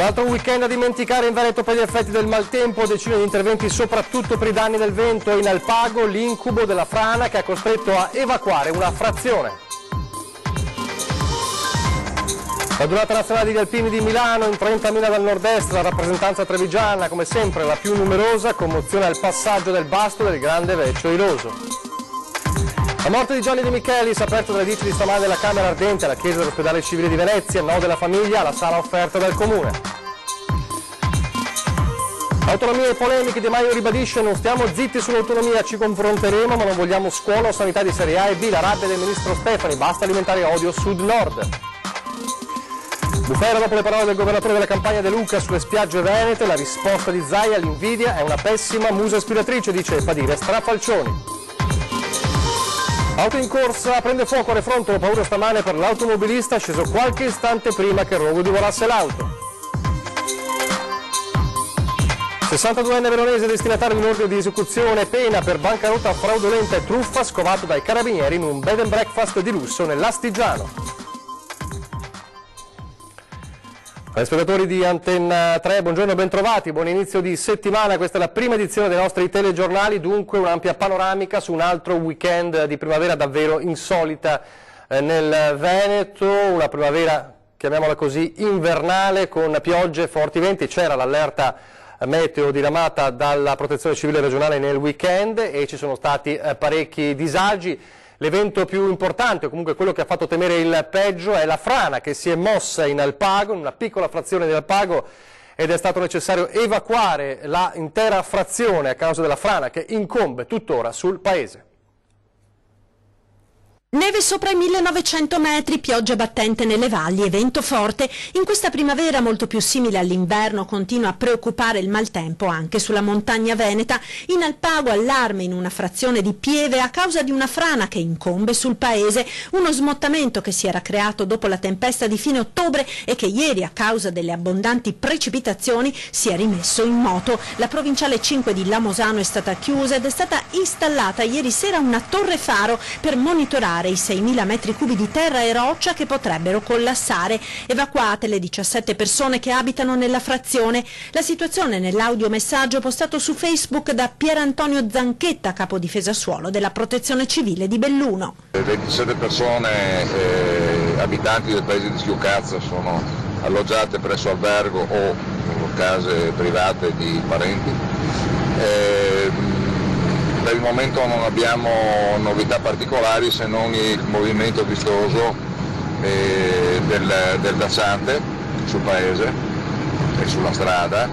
altro weekend da dimenticare in Veneto per gli effetti del maltempo, decine di interventi soprattutto per i danni del vento e in Alpago l'incubo della frana che ha costretto a evacuare una frazione. La giornata nazionale degli alpini di Milano, in 30.000 dal nord-est, la rappresentanza trevigiana come sempre la più numerosa, commozione al passaggio del basto del grande Vecchio Iroso. La morte di Gianni De Michelis, aperto dalle 10 di stamane della Camera Ardente alla chiesa dell'ospedale civile di Venezia, no della famiglia alla sala offerta dal comune. Autonomia e polemiche, Di Maio ribadisce: non stiamo zitti sull'autonomia, ci confronteremo ma non vogliamo scuola o sanità di serie A e B, la rabbia del ministro Stefani, basta alimentare odio sud-nord. Bufera dopo le parole del governatore della Campania De Luca sulle spiagge venete, la risposta di Zaia: l'invidia è una pessima musa ispiratrice, dice Padire Strafalcioni. Auto in corsa, prende fuoco a Refronto, paura stamane per l'automobilista sceso qualche istante prima che il rogo divorasse l'auto. 62enne veronese destinatario di un ordine di esecuzione, pena per bancarotta fraudolenta e truffa, scovato dai carabinieri in un bed and breakfast di lusso nell'Astigiano. Spettatori di Antenna 3, buongiorno e bentrovati, buon inizio di settimana, questa è la prima edizione dei nostri telegiornali, dunque un'ampia panoramica su un altro weekend di primavera davvero insolita nel Veneto, una primavera, chiamiamola così, invernale con piogge e forti venti, c'era l'allerta meteo diramata dalla Protezione Civile regionale nel weekend e ci sono stati parecchi disagi. L'evento più importante, o comunque quello che ha fatto temere il peggio, è la frana che si è mossa in Alpago, in una piccola frazione di Alpago, ed è stato necessario evacuare l'intera frazione a causa della frana che incombe tuttora sul paese. Neve sopra i 1900 metri, pioggia battente nelle valli e vento forte. In questa primavera molto più simile all'inverno continua a preoccupare il maltempo anche sulla montagna veneta. In Alpago allarme in una frazione di Pieve a causa di una frana che incombe sul paese. Uno smottamento che si era creato dopo la tempesta di fine ottobre e che ieri a causa delle abbondanti precipitazioni si è rimesso in moto. La provinciale 5 di Lamosano è stata chiusa ed è stata installata ieri sera una torre faro per monitorare i 6.000 metri cubi di terra e roccia che potrebbero collassare. Evacuate le 17 persone che abitano nella frazione. La situazione nell'audiomessaggio postato su Facebook da Pier Antonio Zanchetta, capo difesa suolo della Protezione Civile di Belluno. 27 persone abitanti del paese di Schiucazza sono alloggiate presso albergo o case private di parenti. Per il momento non abbiamo novità particolari se non il movimento vistoso del versante sul paese e sulla strada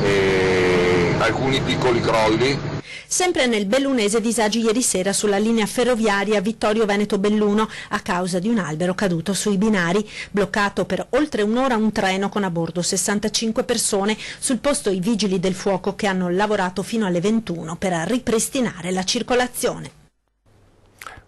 e alcuni piccoli crolli. Sempre nel bellunese disagi ieri sera sulla linea ferroviaria Vittorio Veneto-Belluno a causa di un albero caduto sui binari. Bloccato per oltre un'ora un treno con a bordo 65 persone, sul posto i vigili del fuoco che hanno lavorato fino alle 21 per ripristinare la circolazione.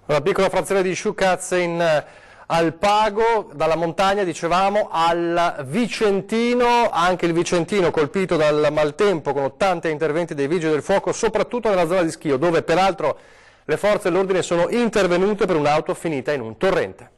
Una piccola frazione di Sciucaz in Alpago, dalla montagna dicevamo al Vicentino, anche il Vicentino colpito dal maltempo con 80 interventi dei vigili del fuoco, soprattutto nella zona di Schio, dove peraltro le forze dell'ordine sono intervenute per un'auto finita in un torrente.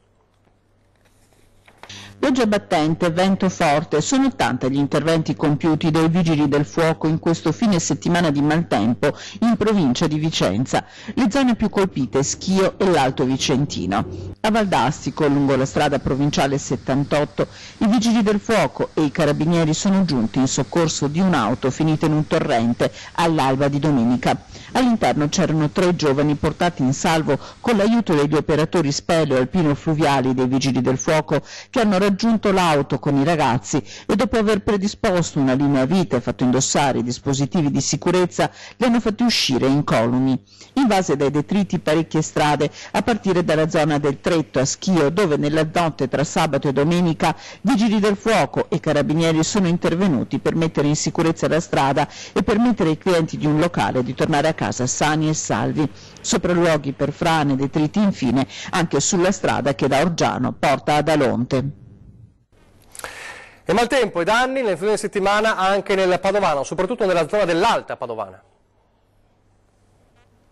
Pioggia battente, vento forte, sono 80 gli interventi compiuti dai vigili del fuoco in questo fine settimana di maltempo in provincia di Vicenza. Le zone più colpite Schio e l'Alto Vicentino. A Valdastico, lungo la strada provinciale 78, i vigili del fuoco e i carabinieri sono giunti in soccorso di un'auto finita in un torrente all'alba di domenica. All'interno c'erano 3 giovani portati in salvo con l'aiuto dei 2 operatori speleo alpino fluviali dei vigili del fuoco che hanno raggiunto l'auto con i ragazzi e dopo aver predisposto una linea vita e fatto indossare i dispositivi di sicurezza li hanno fatti uscire incolumi. Invase dai detriti parecchie strade a partire dalla zona del Tretto a Schio, dove nella notte tra sabato e domenica vigili del fuoco e carabinieri sono intervenuti per mettere in sicurezza la strada e permettere ai clienti di un locale di tornare a casa sani e salvi. Sopralluoghi per frane, detriti infine anche sulla strada che da Orgiano porta ad Alonte. E maltempo e danni nel fine settimana anche nel Padovano, soprattutto nella zona dell'Alta Padovana.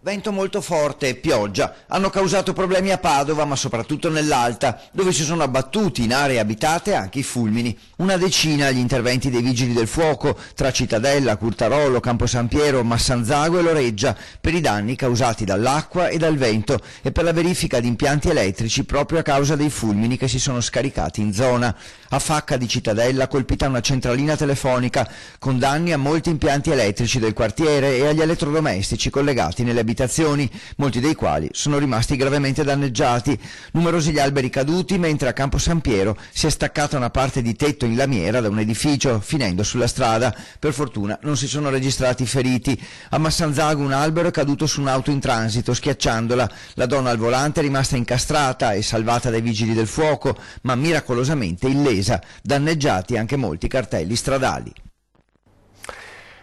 Vento molto forte e pioggia hanno causato problemi a Padova, ma soprattutto nell'Alta, dove si sono abbattuti in aree abitate anche i fulmini. Una decina gli interventi dei Vigili del Fuoco tra Cittadella, Curtarolo, Campo San Piero, Massanzago e Loreggia per i danni causati dall'acqua e dal vento e per la verifica di impianti elettrici proprio a causa dei fulmini che si sono scaricati in zona. A Facca di Cittadella colpita una centralina telefonica con danni a molti impianti elettrici del quartiere e agli elettrodomestici collegati nelle abitazioni, molti dei quali sono rimasti gravemente danneggiati. Numerosi gli alberi caduti, mentre a Campo San Piero si è staccata una parte di tetto in lamiera da un edificio, finendo sulla strada. Per fortuna non si sono registrati feriti. A Massanzago un albero è caduto su un'auto in transito, schiacciandola. La donna al volante è rimasta incastrata e salvata dai Vigili del Fuoco, ma miracolosamente illesa. Danneggiati anche molti cartelli stradali.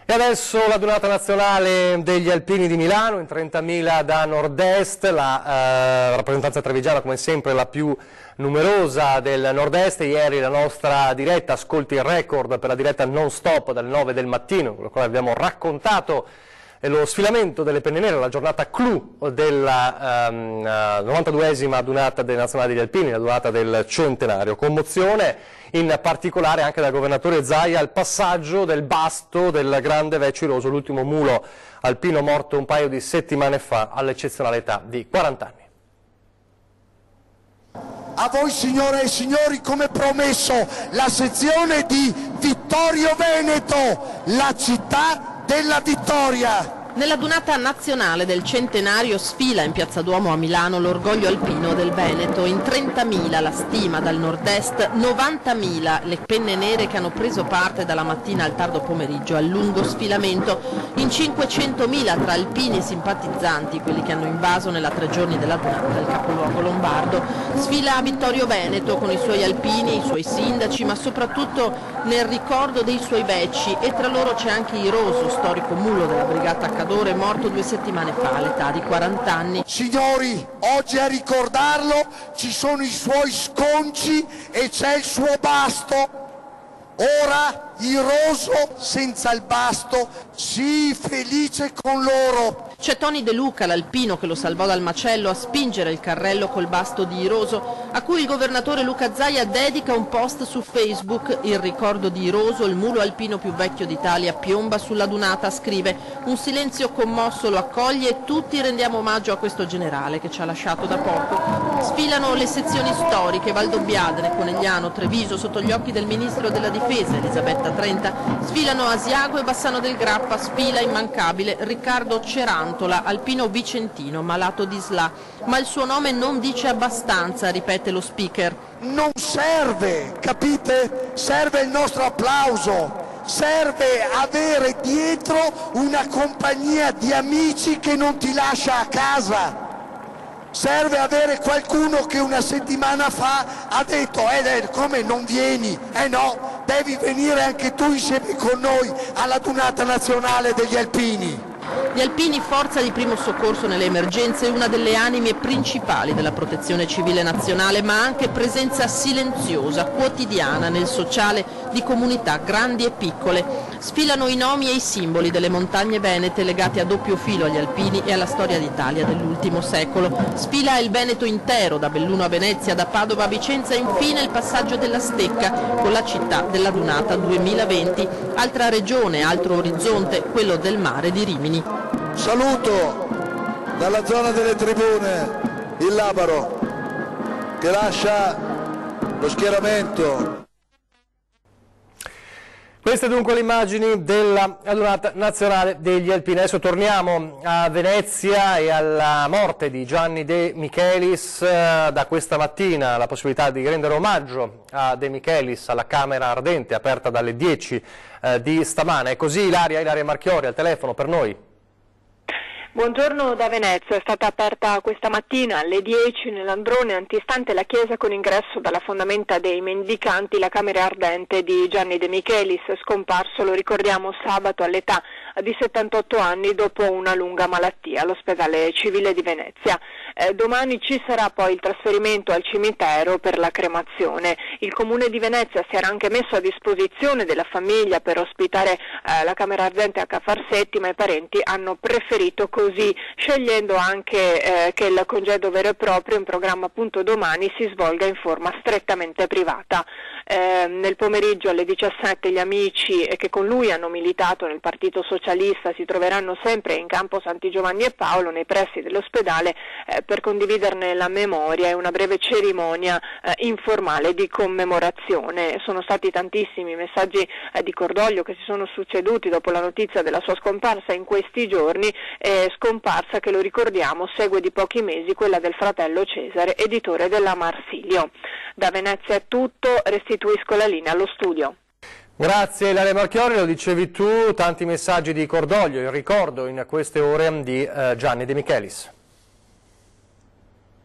E adesso la Donata Nazionale degli Alpini di Milano, in 30.000 da nord-est, la rappresentanza trevigiana come sempre la più numerosa del nord-est. Ieri la nostra diretta ascolti il record per la diretta non stop dalle 9 del mattino, con la quale abbiamo raccontato lo sfilamento delle penne nere, la giornata clou della 92esima Donata Nazionale degli Alpini, la Donata del centenario. Commozione in particolare anche dal governatore Zaia al passaggio del basto del grande Vecchio Iroso, l'ultimo mulo alpino morto un paio di settimane fa all'eccezionale età di 40 anni. A voi signore e signori, come promesso, la sezione di Vittorio Veneto, la città della vittoria. Nella Donata Nazionale del centenario sfila in Piazza Duomo a Milano l'orgoglio alpino del Veneto. In 30.000 la stima dal nord-est, 90.000 le penne nere che hanno preso parte dalla mattina al tardo pomeriggio al lungo sfilamento. In 500.000 tra alpini e simpatizzanti, quelli che hanno invaso nella 3 giorni della Donata il capoluogo lombardo. Sfila Vittorio Veneto con i suoi alpini, i suoi sindaci, ma soprattutto nel ricordo dei suoi vecchi, e tra loro c'è anche Iroso, storico mulo della brigata morto 2 settimane fa all'età di 40 anni. Signori, oggi a ricordarlo ci sono i suoi sconci e c'è il suo basto. Ora Iroso senza il basto, sii felice con loro. C'è Tony De Luca, l'alpino che lo salvò dal macello, a spingere il carrello col basto di Iroso, a cui il governatore Luca Zaia dedica un post su Facebook. Il ricordo di Iroso, il mulo alpino più vecchio d'Italia, piomba sulla Donata, scrive: un silenzio commosso lo accoglie e tutti rendiamo omaggio a questo generale che ci ha lasciato da poco. Sfilano le sezioni storiche, Valdobbiadene, Conegliano, Treviso, sotto gli occhi del ministro della difesa Elisabetta Trenta. Sfilano Asiago e Bassano del Grappa, sfila immancabile Riccardo Cerantola, alpino vicentino malato di SLA. Ma il suo nome non dice abbastanza, ripete lo speaker. Non serve, capite? Serve il nostro applauso, serve avere dietro una compagnia di amici che non ti lascia a casa. Serve avere qualcuno che una settimana fa ha detto come non vieni? No, devi venire anche tu insieme con noi alla Donata Nazionale degli Alpini. Gli alpini, forza di primo soccorso nelle emergenze, una delle anime principali della protezione civile nazionale, ma anche presenza silenziosa, quotidiana nel sociale di comunità grandi e piccole. Sfilano i nomi e i simboli delle montagne venete legati a doppio filo agli alpini e alla storia d'Italia dell'ultimo secolo. Sfila il Veneto intero, da Belluno a Venezia, da Padova a Vicenza, e infine il passaggio della Stecca con la città della Donata 2020. Altra regione, altro orizzonte, quello del mare di Rimini. Saluto dalla zona delle tribune il Labaro che lascia lo schieramento. Queste dunque le immagini della Donata Nazionale degli Alpini. Adesso torniamo a Venezia e alla morte di Gianni De Michelis. Da questa mattina la possibilità di rendere omaggio a De Michelis alla Camera Ardente, aperta dalle 10 di stamane. È così Ilaria Marchiori al telefono per noi. Buongiorno da Venezia, è stata aperta questa mattina alle 10 nell'androne antistante la chiesa con ingresso dalla fondamenta dei mendicanti la camera ardente di Gianni De Michelis, scomparso, lo ricordiamo, sabato all'età di 78 anni dopo una lunga malattia all'ospedale civile di Venezia. Domani ci sarà poi il trasferimento al cimitero per la cremazione. Il Comune di Venezia si era anche messo a disposizione della famiglia per ospitare la Camera Ardente a Ca' Far Settima, i parenti hanno preferito così, scegliendo anche che il congedo vero e proprio in programma appunto domani si svolga in forma strettamente privata. Nel pomeriggio alle 17 gli amici che con lui hanno militato nel Partito Socialista si troveranno sempre in campo Santi Giovanni e Paolo nei pressi dell'ospedale per condividerne la memoria e una breve cerimonia informale di commemorazione. Sono stati tantissimi i messaggi di cordoglio che si sono succeduti dopo la notizia della sua scomparsa in questi giorni, scomparsa che, lo ricordiamo, segue di pochi mesi quella del fratello Cesare, editore della Marsilio. Da Venezia è tutto, restituisco la linea allo studio. Grazie Ilaria Marchiori, lo dicevi tu, tanti messaggi di cordoglio, in ricordo in queste ore di Gianni De Michelis.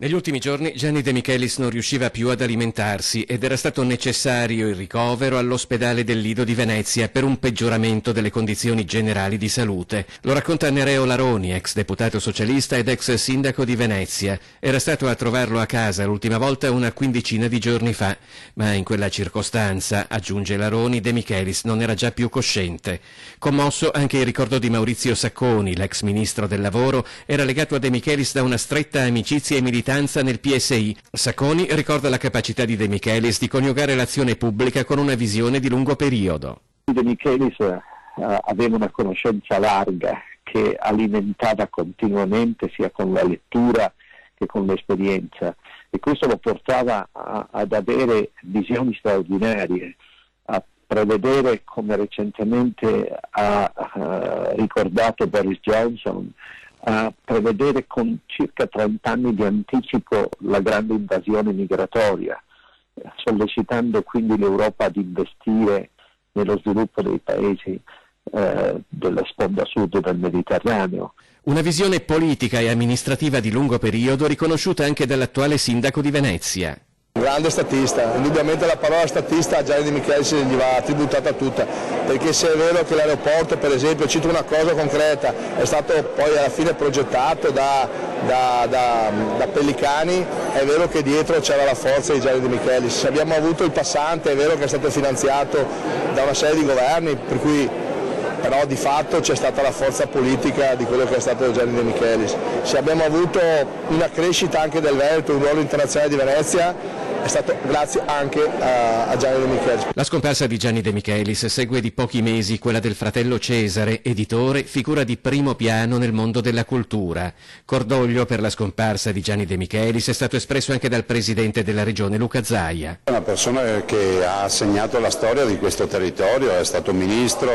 Negli ultimi giorni Gianni De Michelis non riusciva più ad alimentarsi ed era stato necessario il ricovero all'ospedale del Lido di Venezia per un peggioramento delle condizioni generali di salute. Lo racconta Nereo Laroni, ex deputato socialista ed ex sindaco di Venezia. Era stato a trovarlo a casa l'ultima volta una quindicina di giorni fa, ma in quella circostanza, aggiunge Laroni, De Michelis non era già più cosciente. Commosso anche il ricordo di Maurizio Sacconi, l'ex ministro del lavoro, era legato a De Michelis da una stretta amicizia e militanza nel PSI. Sacconi ricorda la capacità di De Michelis di coniugare l'azione pubblica con una visione di lungo periodo. De Michelis aveva una conoscenza larga che alimentava continuamente sia con la lettura che con l'esperienza, e questo lo portava ad avere visioni straordinarie, a prevedere, come recentemente ha ricordato Boris Johnson, a prevedere con circa 30 anni di anticipo la grande invasione migratoria, sollecitando quindi l'Europa ad investire nello sviluppo dei paesi della sponda sud del Mediterraneo. Una visione politica e amministrativa di lungo periodo riconosciuta anche dall'attuale sindaco di Venezia. Grande statista, indubbiamente la parola statista a Gianni De Michelis gli va tributata tutta, perché se è vero che l'aeroporto, per esempio, cito una cosa concreta, è stato poi alla fine progettato da Pellicani, è vero che dietro c'era la forza di Gianni De Michelis. Se abbiamo avuto il passante, è vero che è stato finanziato da una serie di governi, per cui però di fatto c'è stata la forza politica di quello che è stato Gianni De Michelis. Se abbiamo avuto una crescita anche del Veneto, un ruolo internazionale di Venezia, è stato grazie anche a Gianni De Michelis. La scomparsa di Gianni De Michelis segue di pochi mesi quella del fratello Cesare, editore, figura di primo piano nel mondo della cultura. Cordoglio per la scomparsa di Gianni De Michelis è stato espresso anche dal presidente della regione Luca Zaia. È una persona che ha segnato la storia di questo territorio, è stato ministro,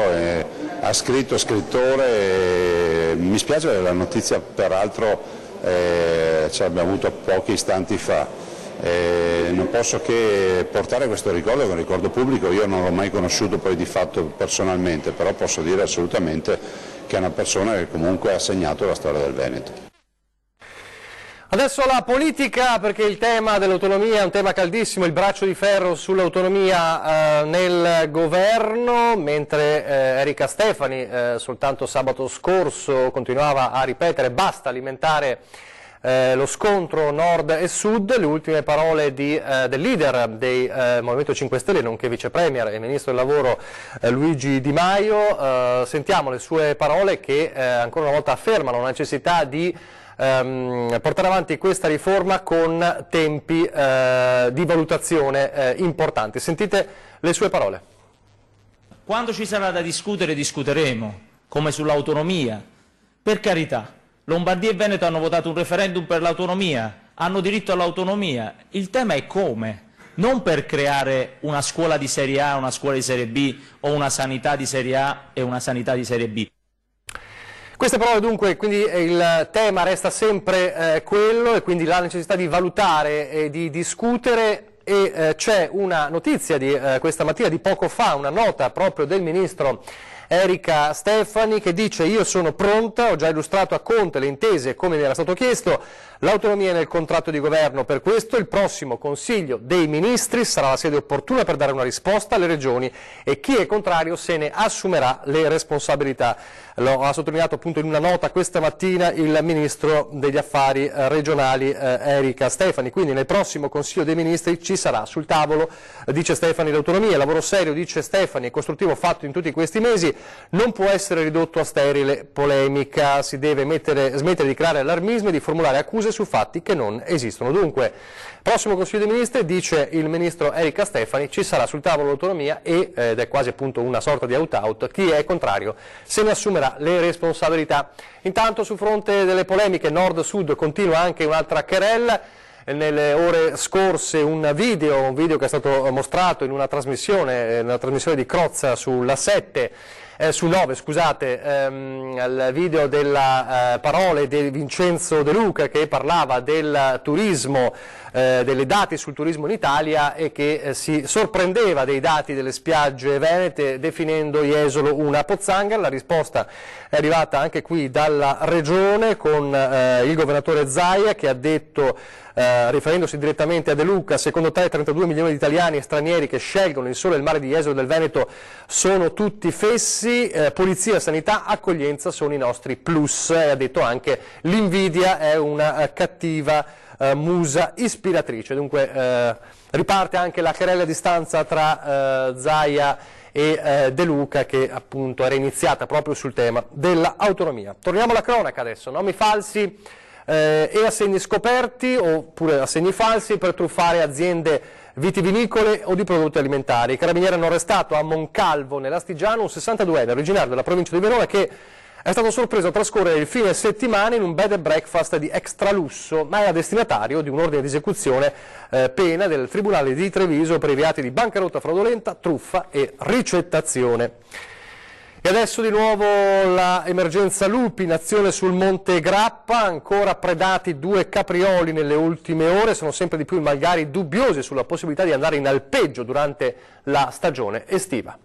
ha scritto, scrittore. Mi spiace la notizia, peraltro ce l'abbiamo avuto pochi istanti fa. Non posso che portare questo ricordo, che è un ricordo pubblico. Io non l'ho mai conosciuto poi di fatto personalmente, però posso dire assolutamente che è una persona che comunque ha segnato la storia del Veneto. Adesso la politica, perché il tema dell'autonomia è un tema caldissimo, il braccio di ferro sull'autonomia nel governo, mentre Erika Stefani soltanto sabato scorso continuava a ripetere basta alimentare lo scontro nord e sud. Le ultime parole del leader del Movimento 5 Stelle, nonché vice premier e ministro del lavoro Luigi Di Maio. Sentiamo le sue parole che ancora una volta affermano la necessità di portare avanti questa riforma con tempi di valutazione importanti. Sentite le sue parole. Quando ci sarà da discutere, discuteremo, come sull'autonomia. Per carità, Lombardia e Veneto hanno votato un referendum per l'autonomia, hanno diritto all'autonomia. Il tema è come, non per creare una scuola di serie A, una scuola di serie B, o una sanità di serie A e una sanità di serie B. Queste parole dunque, quindi il tema resta sempre quello, e quindi la necessità di valutare e di discutere, e c'è una notizia di questa mattina, di poco fa, una nota proprio del ministro Erika Stefani che dice: io sono pronta, ho già illustrato a Conte le intese come mi era stato chiesto, L'autonomia è nel contratto di governo, per questo il prossimo Consiglio dei Ministri sarà la sede opportuna per dare una risposta alle regioni e chi è contrario se ne assumerà le responsabilità. Lo ha sottolineato appunto in una nota questa mattina il Ministro degli Affari regionali Erika Stefani. Quindi nel prossimo Consiglio dei Ministri ci sarà sul tavolo, dice Stefani, l'autonomia. Lavoro serio, dice Stefani, e costruttivo fatto in tutti questi mesi, non può essere ridotto a sterile polemica. Si deve smettere di creare allarmismi e di formulare accuse su fatti che non esistono. Dunque, prossimo Consiglio dei Ministri, dice il Ministro Erika Stefani, ci sarà sul tavolo l'autonomia ed è quasi appunto una sorta di out-out. Chi è contrario se ne assumerà le responsabilità. Intanto sul fronte delle polemiche nord-sud continua anche un'altra querella. Nelle ore scorse un video che è stato mostrato in una trasmissione di Crozza sulla 7, su 9 scusate, il video delle parole di Vincenzo De Luca che parlava del turismo, delle dati sul turismo in Italia e che si sorprendeva dei dati delle spiagge venete definendo Jesolo una pozzanghera. La risposta è arrivata anche qui dalla Regione con il governatore Zaia che ha detto, riferendosi direttamente a De Luca, secondo te 32 milioni di italiani e stranieri che scelgono il sole e il mare di Jesolo del Veneto sono tutti fessi, polizia, sanità, accoglienza sono i nostri plus. E ha detto anche l'invidia è una cattiva musa ispiratrice. Dunque riparte anche la querela a distanza tra Zaia e De Luca che appunto era iniziata proprio sul tema dell'autonomia. Torniamo alla cronaca adesso, nomi falsi e assegni scoperti oppure assegni falsi per truffare aziende vitivinicole o di prodotti alimentari. I carabinieri hanno arrestato a Moncalvo nell'Astigiano un 62enne originario della provincia di Verona che è stato sorpreso a trascorrere il fine settimana in un bed and breakfast di extra lusso, ma era destinatario di un ordine di esecuzione pena del Tribunale di Treviso per i reati di bancarotta fraudolenta, truffa e ricettazione. E adesso di nuovo la emergenza lupi in azione sul Monte Grappa, ancora predati 2 caprioli nelle ultime ore, sono sempre di più i malgari dubbiosi sulla possibilità di andare in alpeggio durante la stagione estiva.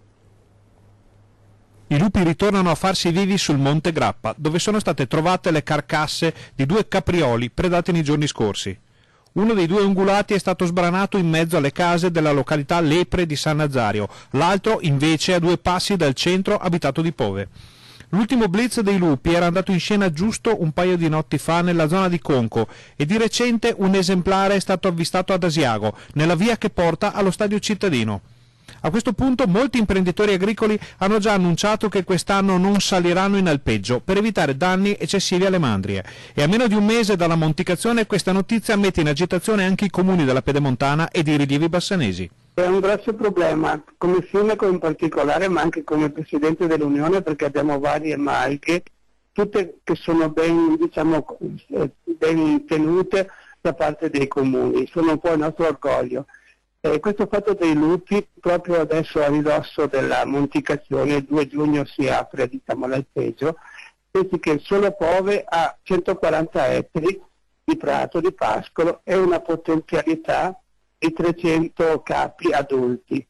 I lupi ritornano a farsi vivi sul Monte Grappa, dove sono state trovate le carcasse di 2 caprioli predati nei giorni scorsi. Uno dei 2 ungulati è stato sbranato in mezzo alle case della località Lepre di San Nazario, l'altro invece a 2 passi dal centro abitato di Pove. L'ultimo blitz dei lupi era andato in scena giusto un paio di notti fa nella zona di Conco e di recente un esemplare è stato avvistato ad Asiago, nella via che porta allo stadio cittadino. A questo punto molti imprenditori agricoli hanno già annunciato che quest'anno non saliranno in alpeggio per evitare danni eccessivi alle mandrie e a meno di un mese dalla monticazione questa notizia mette in agitazione anche i comuni della Pedemontana e dei rilievi bassanesi. È un grosso problema, come sindaco in particolare ma anche come presidente dell'Unione, perché abbiamo varie malghe, tutte che sono ben tenute da parte dei comuni, sono un po' il nostro orgoglio. Questo fatto dei lupi, proprio adesso a ridosso della monticazione, il 2 giugno si apre l'alpeggio, pensi che solo Pove ha 140 ettari di prato, di pascolo e una potenzialità di 300 capi adulti.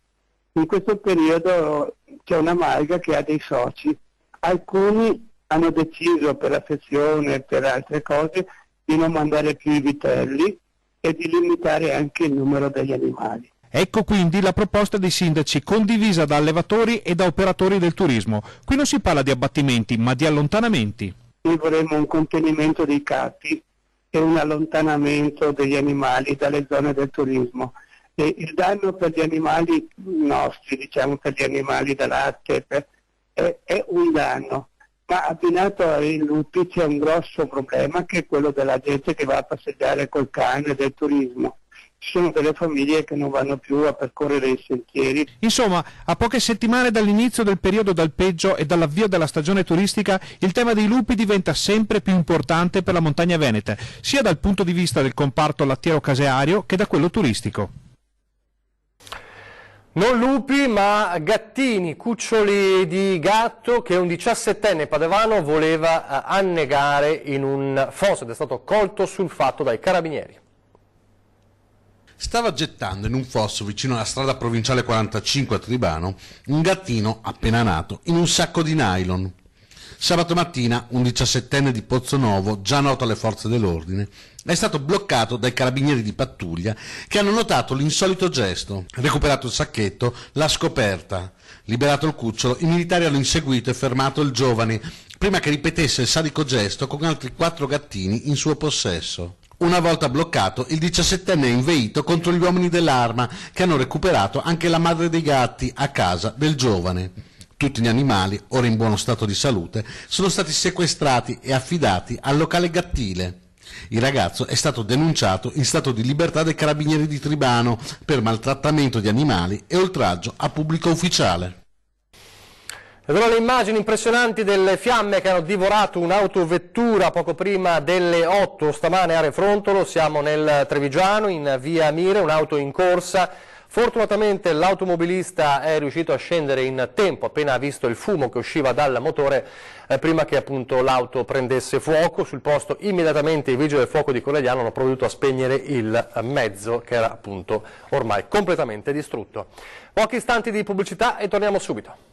In questo periodo c'è una malga che ha dei soci, alcuni hanno deciso per affezione e per altre cose di non mandare più i vitelli e di limitare anche il numero degli animali. Ecco quindi la proposta dei sindaci condivisa da allevatori e da operatori del turismo. Qui non si parla di abbattimenti ma di allontanamenti. Noi vorremmo un contenimento dei capi e un allontanamento degli animali dalle zone del turismo. E il danno per gli animali nostri, per gli animali da latte, è un danno. Ma abbinato ai lupi c'è un grosso problema che è quello della gente che va a passeggiare col cane del turismo. Ci sono delle famiglie che non vanno più a percorrere i sentieri. Insomma, a poche settimane dall'inizio del periodo d'alpeggio e dall'avvio della stagione turistica, il tema dei lupi diventa sempre più importante per la montagna veneta, sia dal punto di vista del comparto lattiero-caseario che da quello turistico. Non lupi ma gattini, cuccioli di gatto che un 17enne padovano voleva annegare in un fosso ed è stato colto sul fatto dai carabinieri. Stava gettando in un fosso vicino alla strada provinciale 45 a Tribano un gattino appena nato in un sacco di nylon. sabato mattina un 17enne di Pozzonovo, già noto alle forze dell'ordine, è stato bloccato dai carabinieri di pattuglia che hanno notato l'insolito gesto. Recuperato il sacchetto, l'ha scoperta. Liberato il cucciolo, i militari hanno inseguito e fermato il giovane prima che ripetesse il sadico gesto con altri 4 gattini in suo possesso. Una volta bloccato, il 17enne è inveito contro gli uomini dell'Arma che hanno recuperato anche la madre dei gatti a casa del giovane. Tutti gli animali, ora in buono stato di salute, sono stati sequestrati e affidati al locale gattile. Il ragazzo è stato denunciato in stato di libertà dai carabinieri di Tribano per maltrattamento di animali e oltraggio a pubblico ufficiale. Ed ora le immagini impressionanti delle fiamme che hanno divorato un'autovettura poco prima delle 8 stamane a Refrontolo. Siamo nel Trevigiano, in via Mire, un'auto in corsa. Fortunatamente l'automobilista è riuscito a scendere in tempo appena ha visto il fumo che usciva dal motore prima che appunto l'auto prendesse fuoco. Sul posto immediatamente i vigili del fuoco di Conegliano hanno provveduto a spegnere il mezzo che era appunto ormai completamente distrutto. Pochi istanti di pubblicità e torniamo subito.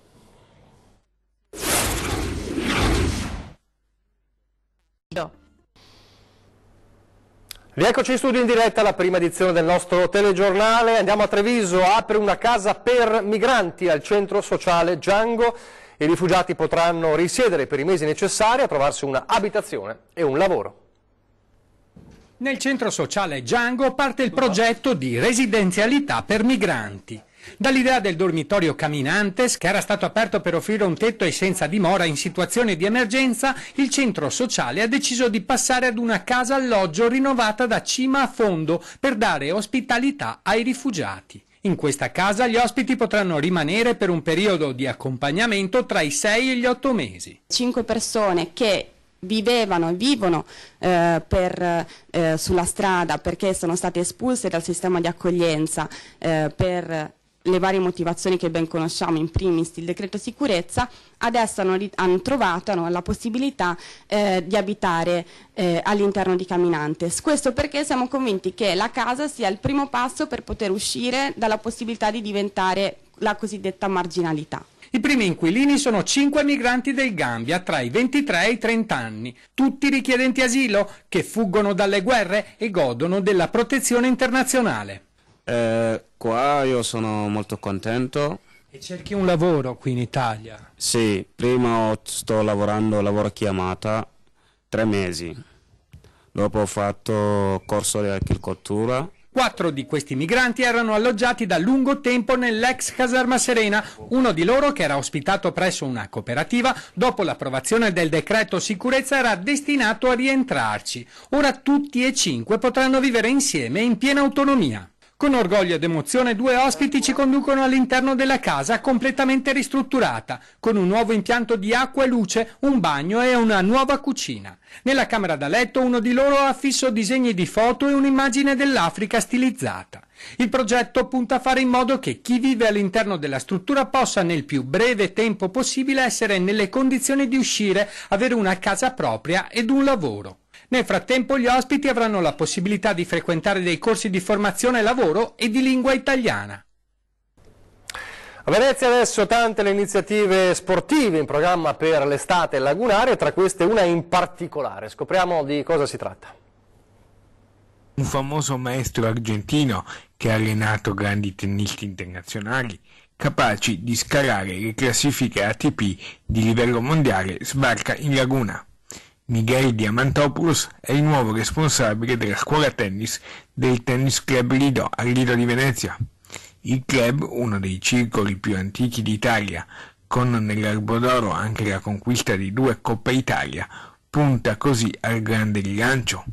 Rieccoci in studio in diretta alla prima edizione del nostro telegiornale. Andiamo a Treviso, apre una casa per migranti al centro sociale Django. I rifugiati potranno risiedere per i mesi necessari a trovarsi una abitazione e un lavoro. Nel centro sociale Django parte il progetto di residenzialità per migranti. Dall'idea del dormitorio Caminantes, che era stato aperto per offrire un tetto ai senza dimora in situazione di emergenza, il centro sociale ha deciso di passare ad una casa alloggio rinnovata da cima a fondo per dare ospitalità ai rifugiati. In questa casa gli ospiti potranno rimanere per un periodo di accompagnamento tra i 6 e gli 8 mesi. 5 persone che vivevano e vivono sulla strada perché sono state espulse dal sistema di accoglienza per le varie motivazioni che ben conosciamo, in primis il decreto sicurezza, adesso hanno trovato la possibilità di abitare all'interno di Caminantes. Questo perché siamo convinti che la casa sia il primo passo per poter uscire dalla possibilità di diventare la cosiddetta marginalità. I primi inquilini sono 5 migranti del Gambia tra i 23 e i 30 anni, tutti richiedenti asilo che fuggono dalle guerre e godono della protezione internazionale. Qua io sono molto contento. E cerchi un lavoro qui in Italia? Sì, prima sto lavorando, lavoro chiamata, 3 mesi. Dopo ho fatto corso di agricoltura. 4 di questi migranti erano alloggiati da lungo tempo nell'ex caserma Serena. Uno di loro, che era ospitato presso una cooperativa, dopo l'approvazione del decreto sicurezza era destinato a rientrarci. Ora tutti e 5 potranno vivere insieme in piena autonomia. Con orgoglio ed emozione 2 ospiti ci conducono all'interno della casa completamente ristrutturata, con un nuovo impianto di acqua e luce, un bagno e una nuova cucina. Nella camera da letto uno di loro ha affisso disegni di foto e un'immagine dell'Africa stilizzata. Il progetto punta a fare in modo che chi vive all'interno della struttura possa nel più breve tempo possibile essere nelle condizioni di uscire, avere una casa propria ed un lavoro. Nel frattempo gli ospiti avranno la possibilità di frequentare dei corsi di formazione e lavoro e di lingua italiana. A Venezia adesso tante le iniziative sportive in programma per l'estate lagunare, tra queste una in particolare. Scopriamo di cosa si tratta. Un famoso maestro argentino che ha allenato grandi tennisti internazionali capaci di scalare le classifiche ATP di livello mondiale sbarca in Laguna. Miguel Diamantopoulos è il nuovo responsabile della scuola tennis del Tennis Club Lido al Lido di Venezia. Il club, uno dei circoli più antichi d'Italia, con nell'Albo d'Oro anche la conquista di 2 Coppa Italia, punta così al grande rilancio.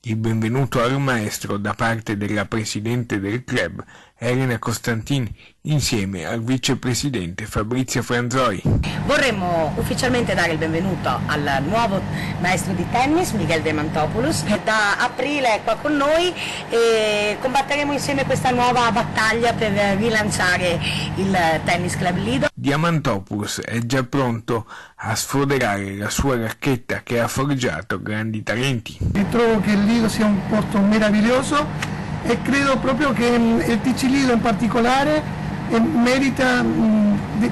Il benvenuto al maestro da parte della presidente del club, Elena Costantin, insieme al vicepresidente Fabrizio Franzoi. Vorremmo ufficialmente dare il benvenuto al nuovo maestro di tennis, Miguel Diamantopoulos, che da aprile è qua con noi e combatteremo insieme questa nuova battaglia per rilanciare il Tennis Club Lido. Diamantopoulos è già pronto a sfoderare la sua racchetta che ha forgiato grandi talenti. Trovo che il Lido sia un porto meraviglioso e credo proprio che il TC Lido in particolare merita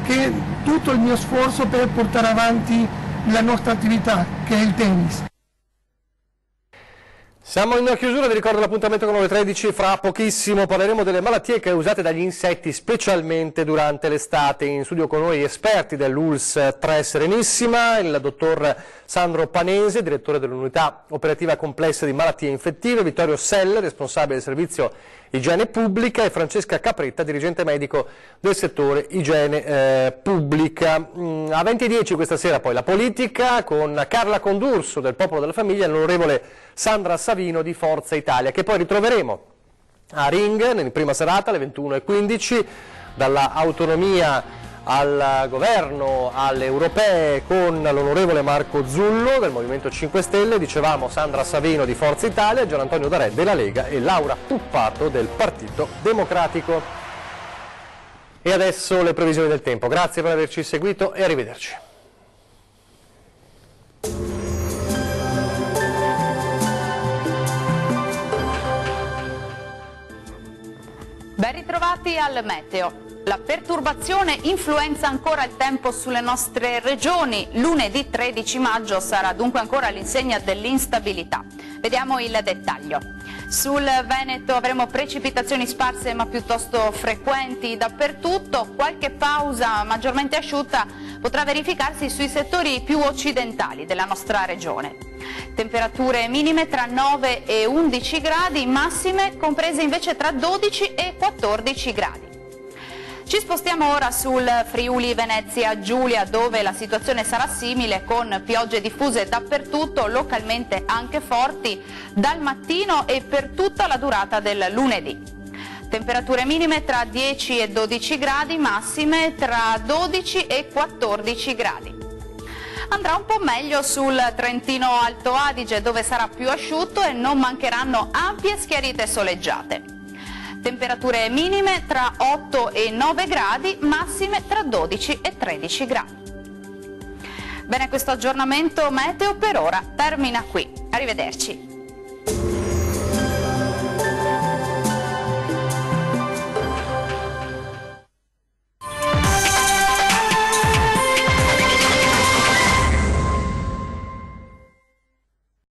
che tutto il mio sforzo per portare avanti la nostra attività, che è il tennis. Siamo in chiusura, vi ricordo l'appuntamento con le 13, fra pochissimo parleremo delle malattie causate dagli insetti, specialmente durante l'estate. In studio con noi esperti dell'ULSS 3 Serenissima, il dottor Sandro Panese, direttore dell'unità operativa complessa di malattie infettive, Vittorio Selle, responsabile del servizio igiene pubblica, e Francesca Capretta, dirigente medico del settore igiene pubblica. A 20:10 questa sera poi la politica con Carla Condurso del Popolo della Famiglia e l'onorevole Sandra Savino di Forza Italia, che poi ritroveremo a Ring in prima serata alle 21:15, dalla autonomia al governo, alle europee, con l'onorevole Marco Zullo del Movimento 5 Stelle, dicevamo Sandra Savino di Forza Italia, Gian Antonio D'Arè della Lega e Laura Puppato del Partito Democratico. E adesso le previsioni del tempo. Grazie per averci seguito e arrivederci. Ben ritrovati al meteo. La perturbazione influenza ancora il tempo sulle nostre regioni. Lunedì 13 maggio sarà dunque ancora all'insegna dell'instabilità. Vediamo il dettaglio. Sul Veneto avremo precipitazioni sparse ma piuttosto frequenti dappertutto. Qualche pausa maggiormente asciutta potrà verificarsi sui settori più occidentali della nostra regione. Temperature minime tra 9 e 11 gradi, massime comprese invece tra 12 e 14 gradi. Ci spostiamo ora sul Friuli Venezia Giulia, dove la situazione sarà simile, con piogge diffuse dappertutto, localmente anche forti, dal mattino e per tutta la durata del lunedì. Temperature minime tra 10 e 12 gradi, massime tra 12 e 14 gradi. Andrà un po' meglio sul Trentino Alto Adige, dove sarà più asciutto e non mancheranno ampie schiarite soleggiate. Temperature minime tra 8 e 9 gradi, massime tra 12 e 13 gradi. Bene, questo aggiornamento meteo per ora termina qui. Arrivederci.